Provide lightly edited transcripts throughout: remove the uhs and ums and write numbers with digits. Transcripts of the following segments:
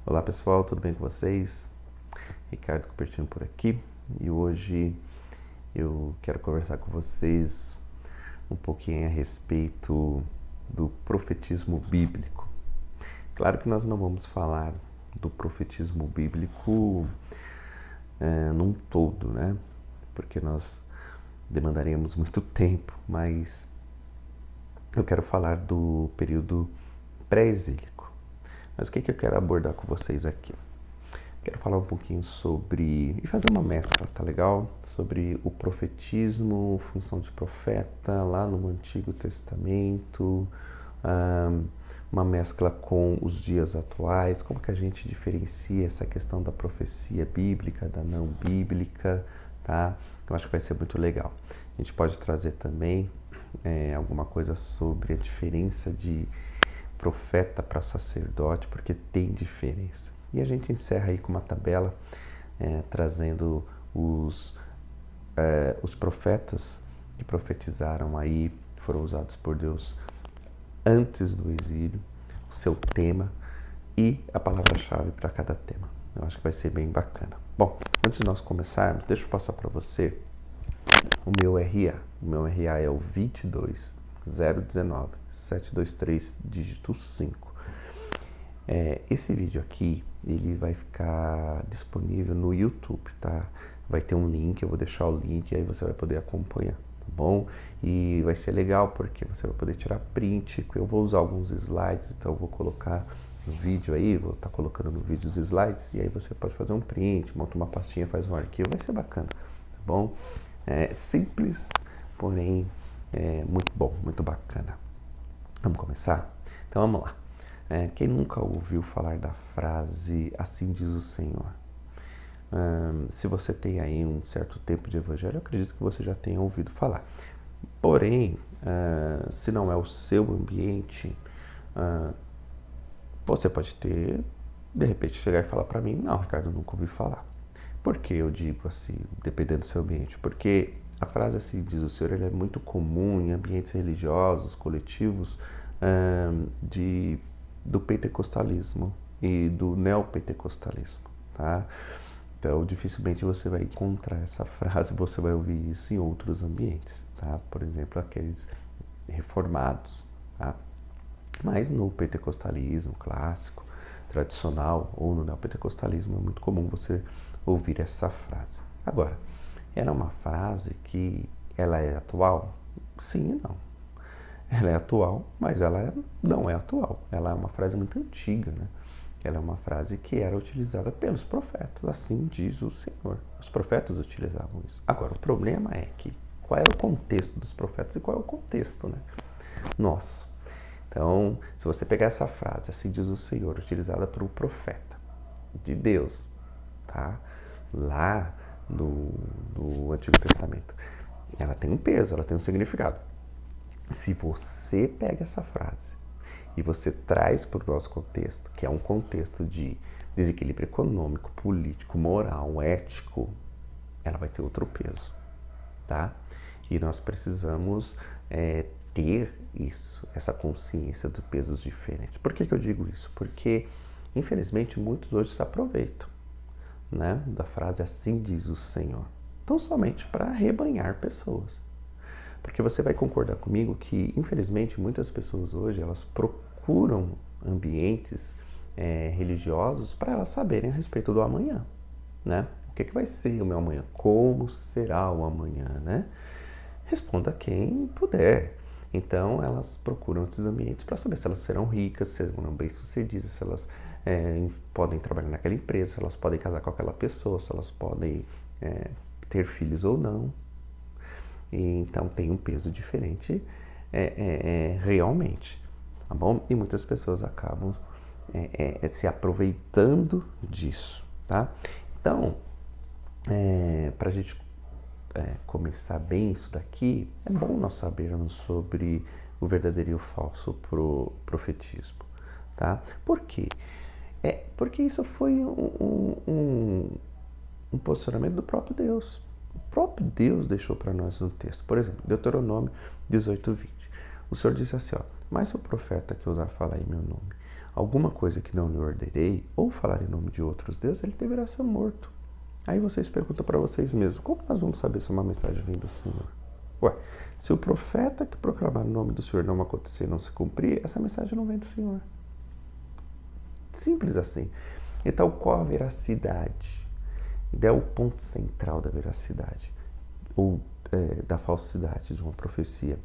Olá pessoal, tudo bem com vocês? Ricardo Cupertino por aqui e hoje eu quero conversar com vocês um pouquinho a respeito do profetismo bíblico. Claro que nós não vamos falar do profetismo bíblico num todo, né? Porque nós demandaríamos muito tempo, mas eu quero falar do período pré-exílico. Mas o que eu quero abordar com vocês aqui? Quero falar um pouquinho sobre, e fazer uma mescla, tá legal? Sobre o profetismo, função de profeta lá no Antigo Testamento, uma mescla com os dias atuais, como que a gente diferencia essa questão da profecia bíblica, da não bíblica, tá? Eu acho que vai ser muito legal. A gente pode trazer também alguma coisa sobre a diferença de profeta para sacerdote, porque tem diferença. E a gente encerra aí com uma tabela trazendo os profetas que profetizaram aí, foram usados por Deus antes do exílio, o seu tema e a palavra-chave para cada tema. Eu acho que vai ser bem bacana. Bom, antes de nós começarmos, deixa eu passar para você o meu RA. O meu RA é o 22 019 723 dígito 5. Esse vídeo aqui, ele vai ficar disponível no YouTube, tá? Vai ter um link, eu vou deixar o link e aí você vai poder acompanhar, tá bom? E vai ser legal porque você vai poder tirar print, eu vou usar alguns slides, então eu vou colocar no vídeo aí, vou estar colocando no vídeo os slides e aí você pode fazer um print, monta uma pastinha, faz um arquivo, vai ser bacana, tá bom? Simples, porém muito bom, muito bacana. Vamos começar? Então vamos lá. Quem nunca ouviu falar da frase "assim diz o Senhor"? Se você tem aí um certo tempo de evangelho, eu acredito que você já tenha ouvido falar. Porém, se não é o seu ambiente, você pode ter, de repente, chegar e falar para mim: não, Ricardo, eu nunca ouvi falar. Por que eu digo assim, dependendo do seu ambiente? Porque a frase "assim diz o Senhor" ela é muito comum em ambientes religiosos, coletivos, do pentecostalismo e do neopentecostalismo, tá? Então, dificilmente você vai encontrar essa frase, você vai ouvir isso em outros ambientes, tá? Por exemplo, aqueles reformados, tá? Mas no pentecostalismo clássico, tradicional, ou no neopentecostalismo, é muito comum você ouvir essa frase. Agora, ela é uma frase que ela é atual? Sim e não. Ela é atual, mas não é atual. Ela é uma frase muito antiga, né? Ela é uma frase que era utilizada pelos profetas, assim diz o Senhor. Os profetas utilizavam isso. Agora, o problema é que qual era o contexto dos profetas e qual é o contexto, né, nosso. Então, se você pegar essa frase, assim diz o Senhor, utilizada por um profeta de Deus, tá? Lá do Antigo Testamento, ela tem um peso, ela tem um significado. Se você pega essa frase e você traz para o nosso contexto, que é um contexto de desequilíbrio econômico, político, moral, ético, ela vai ter outro peso, tá? E nós precisamos ter isso, essa consciência dos pesos diferentes. Por que eu digo isso? Porque, infelizmente, muitos hoje se aproveitam, né, da frase "assim diz o Senhor", tão somente para arrebanhar pessoas. Porque você vai concordar comigo que, infelizmente, muitas pessoas hoje, elas procuram ambientes religiosos para elas saberem a respeito do amanhã, né? O que vai ser o meu amanhã? Como será o amanhã, né? Responda quem puder. Então, elas procuram esses ambientes para saber se elas serão ricas, se serão bem-sucedidas, se elas podem trabalhar naquela empresa, se elas podem casar com aquela pessoa, se elas podem ter filhos ou não. Então tem um peso diferente realmente, tá bom? E muitas pessoas acabam se aproveitando disso, tá? Então, para a gente começar bem isso daqui, é bom nós sabermos sobre o verdadeiro e o falso profetismo, tá? Por quê? Porque isso foi um posicionamento do próprio Deus. O próprio Deus deixou para nós no texto. Por exemplo, Deuteronômio 18:20. O Senhor disse assim, ó: "Mas o profeta que ousar falar em meu nome, alguma coisa que não lhe ordenei, ou falar em nome de outros deuses, ele deverá ser morto. Aí vocês perguntam para vocês mesmos, como nós vamos saber se uma mensagem vem do Senhor? Ué, se o profeta que proclamar o nome do Senhor não acontecer, não se cumprir, essa mensagem não vem do Senhor. Simples assim. Então, qual a veracidade? É o ponto central da veracidade, ou da falsidade de uma profecia.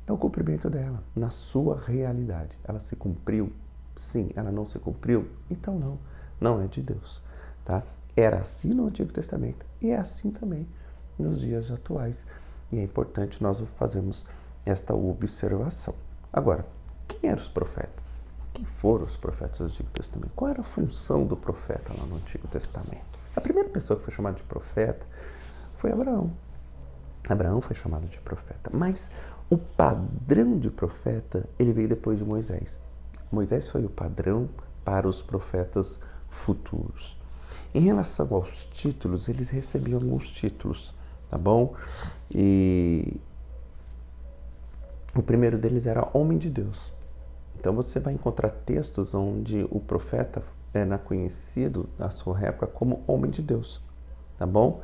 É o cumprimento dela, na sua realidade. Ela se cumpriu? Sim. Ela não se cumpriu? Então não. Não é de Deus. Tá? Era assim no Antigo Testamento e é assim também nos dias atuais. E é importante nós fazermos esta observação. Agora, quem eram os profetas? Quem foram os profetas do Antigo Testamento? Qual era a função do profeta lá no Antigo Testamento? A primeira pessoa que foi chamada de profeta foi Abraão. Abraão foi chamado de profeta, mas o padrão de profeta, ele veio depois de Moisés. Moisés foi o padrão para os profetas futuros. Em relação aos títulos, eles recebiam alguns títulos, tá bom? E o primeiro deles era Homem de Deus. Então você vai encontrar textos onde o profeta era conhecido na sua época como Homem de Deus, tá bom?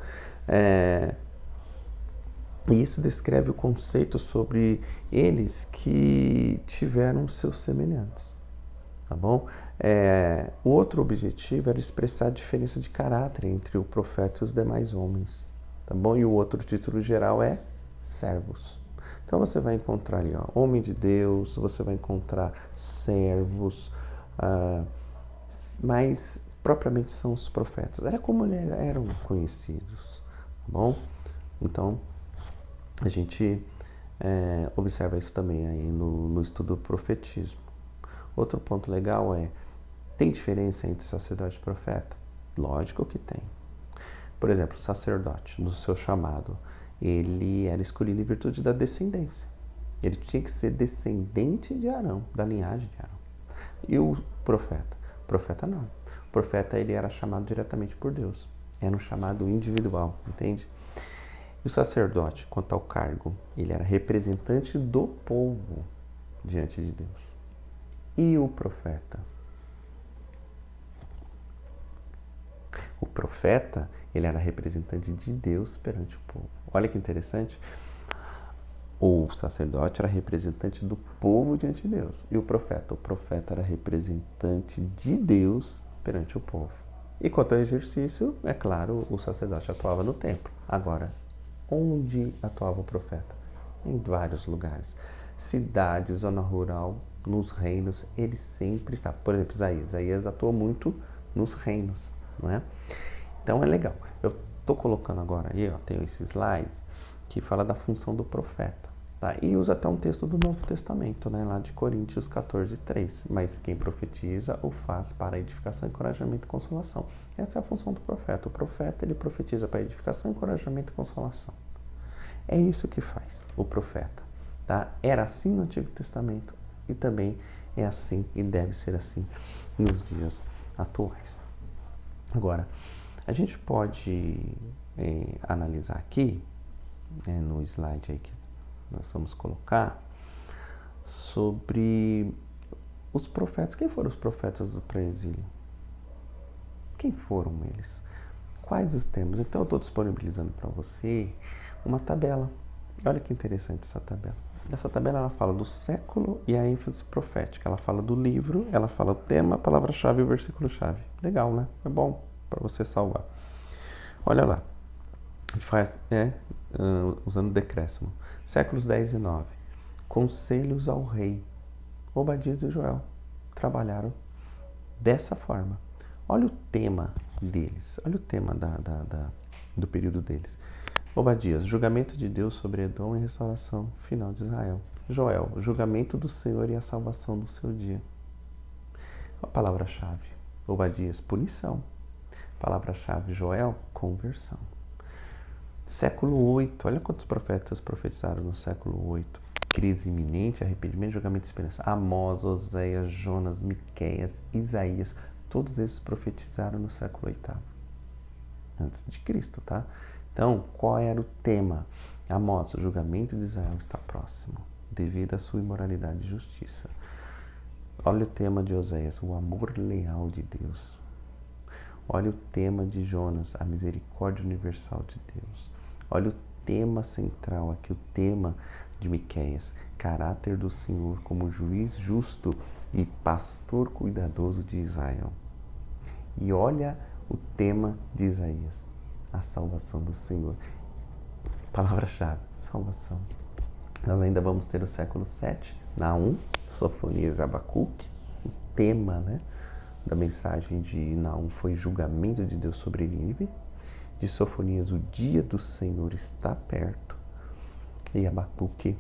E isso descreve o conceito sobre eles que tiveram seus semelhantes, tá bom? O outro objetivo era expressar a diferença de caráter entre o profeta e os demais homens, tá bom? E o outro título geral é servos. Então você vai encontrar ali, ó, homem de Deus, você vai encontrar servos, mas propriamente são os profetas. Era como eles eram conhecidos, tá bom? Então, a gente observa isso também aí no estudo do profetismo. Outro ponto legal tem diferença entre sacerdote e profeta? Lógico que tem. Por exemplo, o sacerdote, no seu chamado, ele era escolhido em virtude da descendência. Ele tinha que ser descendente de Arão, da linhagem de Arão. E o profeta? O profeta não. O profeta, ele era chamado diretamente por Deus. Era um chamado individual, entende? E o sacerdote, quanto ao cargo, ele era representante do povo diante de Deus. E o profeta? O profeta, ele era representante de Deus perante o povo. Olha que interessante. O sacerdote era representante do povo diante de Deus. E o profeta? O profeta era representante de Deus perante o povo. E quanto ao exercício, é claro, o sacerdote atuava no templo. Agora, onde atuava o profeta? Em vários lugares. Cidade, zona rural, nos reinos, ele sempre está. Por exemplo, Isaías atuou muito nos reinos, não é? Então é legal. Eu estou colocando agora aí, ó, tenho esse slide que fala da função do profeta, tá? E usa até um texto do Novo Testamento, né, lá de Coríntios 14:3. Mas quem profetiza o faz para edificação, encorajamento e consolação. Essa é a função do profeta. O profeta, ele profetiza para edificação, encorajamento e consolação. É isso que faz o profeta, tá? Era assim no Antigo Testamento e também é assim e deve ser assim nos dias atuais. Agora, a gente pode analisar aqui, no slide aí que nós vamos colocar, sobre os profetas. Quem foram os profetas do pré-exílio? Quem foram eles? Quais os temas? Então eu estou disponibilizando para você uma tabela. Olha que interessante essa tabela. Essa tabela, ela fala do século e a ênfase profética. Ela fala do livro, ela fala o tema, a palavra-chave e o versículo-chave. Legal, né? É bom para você salvar. Olha lá. Usando decréscimo. Séculos 10 e 9. Conselhos ao rei. Obadias e Joel trabalharam dessa forma. Olha o tema deles. Olha o tema do período deles. Obadias, julgamento de Deus sobre Edom e restauração final de Israel. Joel, julgamento do Senhor e a salvação do seu dia. A palavra-chave. Obadias, punição. Palavra-chave, Joel, conversão. Século 8, olha quantos profetas profetizaram no século 8. Crise iminente, arrependimento, julgamento e esperança. Amós, Oséias, Jonas, Miqueias, Isaías, todos esses profetizaram no século 8, antes de Cristo, tá? Então, qual era o tema? Amós, o julgamento de Israel está próximo, devido à sua imoralidade e justiça. Olha o tema de Oséias, o amor leal de Deus. Olha o tema de Jonas, a misericórdia universal de Deus. Olha o tema central aqui, o tema de Miqueias, caráter do Senhor como juiz justo e pastor cuidadoso de Israel. E olha o tema de Isaías, a salvação do Senhor. Palavra-chave, salvação. Nós ainda vamos ter o século 7, Naum, Sofonias e Abacuque. O tema, da mensagem de Naum foi julgamento de Deus sobre Nínive. De Sofonias, o dia do Senhor está perto. E Abacuque,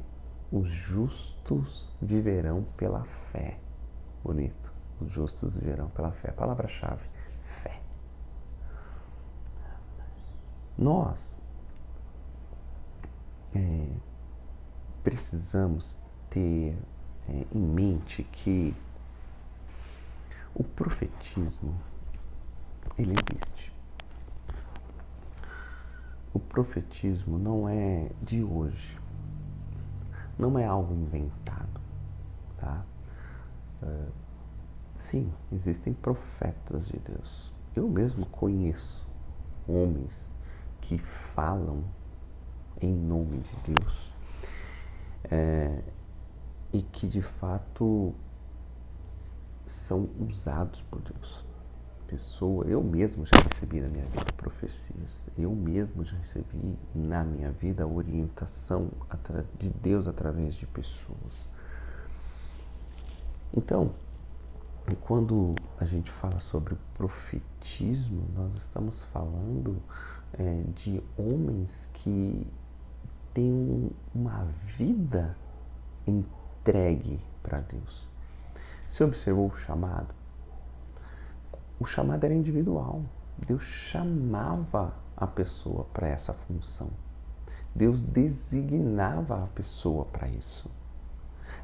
os justos viverão pela fé. Bonito. Os justos viverão pela fé. Palavra-chave, fé. Nós precisamos ter em mente que o profetismo, ele existe. O profetismo não é de hoje, não é algo inventado, tá? Sim, existem profetas de Deus. Eu mesmo conheço homens que falam em nome de Deus e que de fato são usados por Deus. Eu mesmo já recebi na minha vida profecias, eu mesmo já recebi na minha vida a orientação de Deus através de pessoas. Então, quando a gente fala sobre profetismo, nós estamos falando de homens que têm uma vida entregue para Deus. Você observou o chamado? O chamado era individual. Deus chamava a pessoa para essa função. Deus designava a pessoa para isso.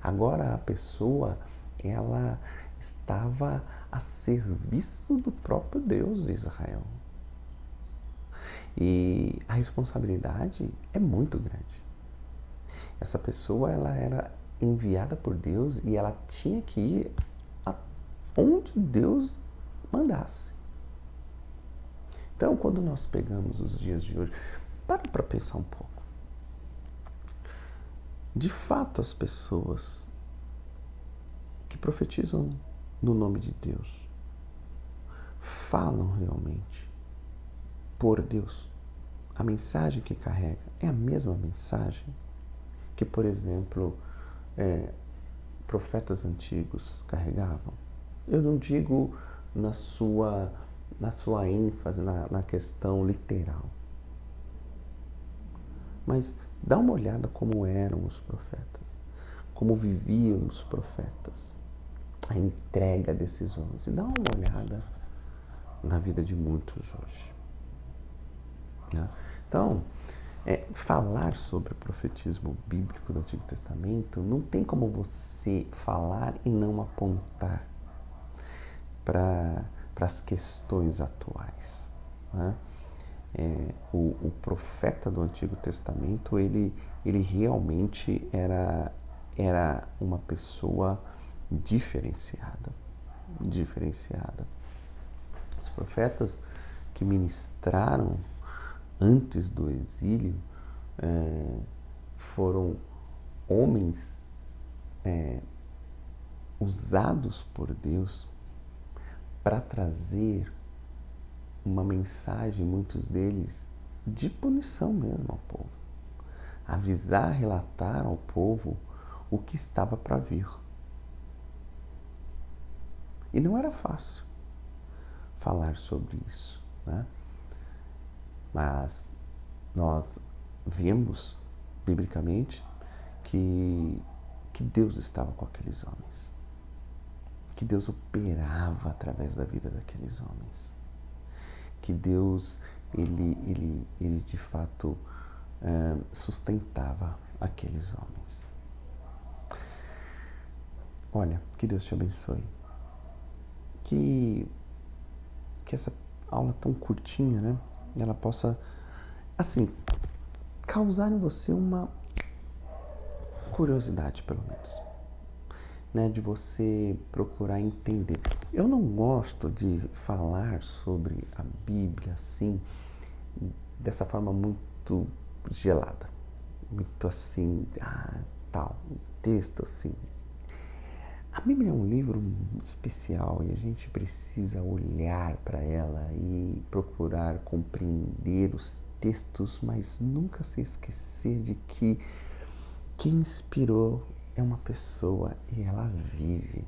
Agora a pessoa, ela estava a serviço do próprio Deus de Israel. E a responsabilidade é muito grande. Essa pessoa, ela era enviada por Deus e ela tinha que ir aonde Deus mandasse. Então, quando nós pegamos os dias de hoje, para pensar um pouco. De fato, as pessoas que profetizam no nome de Deus falam realmente por Deus. A mensagem que carrega é a mesma mensagem que, por exemplo, profetas antigos carregavam. Eu não digo na sua ênfase, na questão literal. Mas dá uma olhada como eram os profetas, como viviam os profetas, a entrega desses homens. E dá uma olhada na vida de muitos hoje. Então, falar sobre o profetismo bíblico do Antigo Testamento não tem como você falar e não apontar para as questões atuais. O profeta do Antigo Testamento, ele realmente era uma pessoa diferenciada. Os profetas que ministraram antes do exílio foram homens usados por Deus para trazer uma mensagem, muitos deles, de punição mesmo ao povo. Avisar, relatar ao povo o que estava para vir. E não era fácil falar sobre isso, Mas nós vemos, biblicamente, que Deus estava com aqueles homens. Que Deus operava através da vida daqueles homens. Que Deus, ele de fato sustentava aqueles homens. Olha, que Deus te abençoe. Que essa aula tão curtinha, ela possa, assim, causar em você uma curiosidade, pelo menos. né, de você procurar entender. Eu não gosto de falar sobre a Bíblia assim, dessa forma muito gelada, muito assim, tal, texto assim. A Bíblia é um livro especial e a gente precisa olhar para ela e procurar compreender os textos, mas nunca se esquecer de que quem inspirou é uma pessoa e ela vive.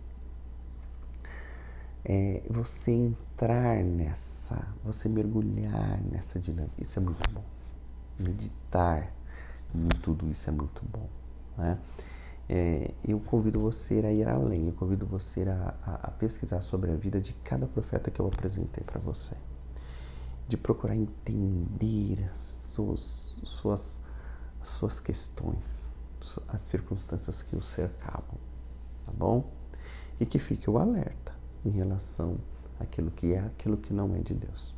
Você entrar nessa, você mergulhar nessa dinâmica, isso é muito bom. Meditar em tudo isso é muito bom, né? Eu convido você a ir além, eu convido você a pesquisar sobre a vida de cada profeta que eu apresentei para você, de procurar entender suas questões, as circunstâncias que o cercavam, tá bom? E que fique o alerta em relação àquilo que é, aquilo que não é de Deus,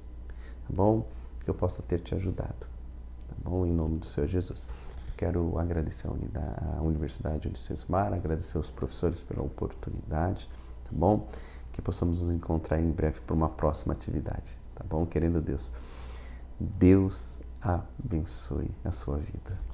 tá bom? Que eu possa ter te ajudado, tá bom? Em nome do Senhor Jesus. Quero agradecer a Universidade Unicesumar, agradecer aos professores pela oportunidade, tá bom? Que possamos nos encontrar em breve para uma próxima atividade, tá bom? Querendo Deus. Deus abençoe a sua vida.